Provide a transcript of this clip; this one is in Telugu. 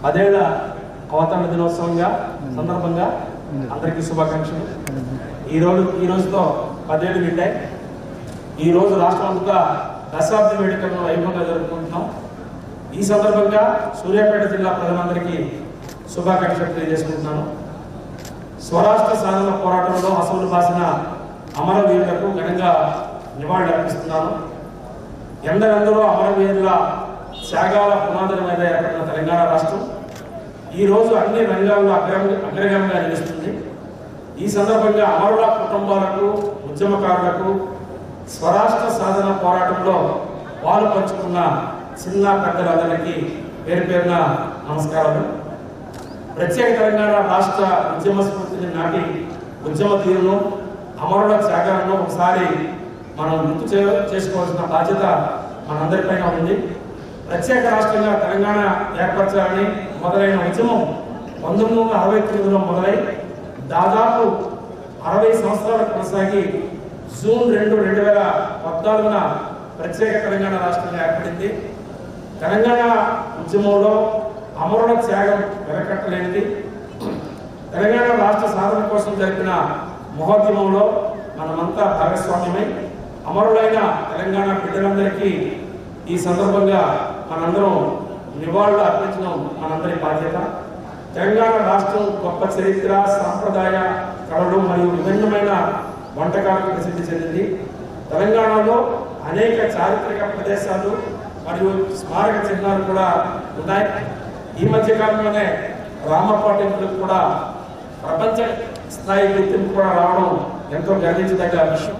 అదేళ్ళ అవతరణ దినోత్సవంగా సందర్భంగా అందరికీ శుభాకాంక్షలు. ఈ రోజుతో 10 ఏళ్ళు నిండాయి. ఈ రోజు రాష్ట్రమంతా దశాబ్ది వేడుకలను వైభవంగా జరుపుకుంటున్నాం. ఈ సందర్భంగా సూర్యాపేట జిల్లా ప్రజలందరికీ శుభాకాంక్షలు తెలియజేసుకుంటున్నాను. స్వరాష్ట్ర సాధన పోరాటంలో అసలు బాసిన అమరవీరులకు ఘనంగా నివాళులు అర్పిస్తున్నాను. ఎందరెందరో అమరవీరుల త్యాగాల పునాదుల మీద ఏర్పడిన తెలంగాణ రాష్ట్రం ఈ రోజు అన్ని రంగాల్లో అగ్రగణంగా నిలుస్తుంది. ఈ సందర్భంగా అమరుల కుటుంబాలకు, ఉద్యమకారులకు, స్వరాష్ట్ర సాధన పోరాటంలో పాలు పంచుకున్న చిన్న పెద్దలందరికీ పేరు పేరున నమస్కారాలు. ప్రత్యేక తెలంగాణ రాష్ట్ర ఉద్యమ స్ఫూర్తిని నాటి ఉద్యమ తీరును, అమరుల త్యాగాలను ఒకసారి మనం గుర్తు చేసుకోవాల్సిన బాధ్యత మనందరిపైన ఉంది. ప్రత్యేక రాష్ట్రంగా తెలంగాణ ఏర్పరచాలని మొదలైన ఉద్యమం 1969లో మొదలై దాదాపు 60 సంవత్సరాలు కొనసాగి జూన్ 2, 2014న ప్రత్యేక తెలంగాణ రాష్ట్రంగా ఏర్పడింది. తెలంగాణ ఉద్యమంలో అమరుల త్యాగం వెనకట్టలేనిది. తెలంగాణ రాష్ట్ర సాధన కోసం జరిపిన మహోద్యమంలో మనమంతా భాగస్వామ్యమై అమరులైన తెలంగాణ బిడ్డలందరికీ ఈ సందర్భంగా మనందరం నివాళులు అర్పించడం మనందరి బాధ్యత. తెలంగాణ రాష్ట్రం గొప్ప చరిత్ర, సాంప్రదాయ కళలు మరియు విభిన్నమైన వంటకాలకు ప్రసిద్ధి చెందింది. తెలంగాణలో అనేక చారిత్రక ప్రదేశాలు మరియు స్మారక చిహ్నాలు కూడా ఉన్నాయి. ఈ మధ్య కాలంలోనే రామప్ప టెంపుల్ కూడా ప్రపంచ స్థాయి గుర్తింపు కూడా రావడం ఎంతో గర్వించదగ్గ విషయం.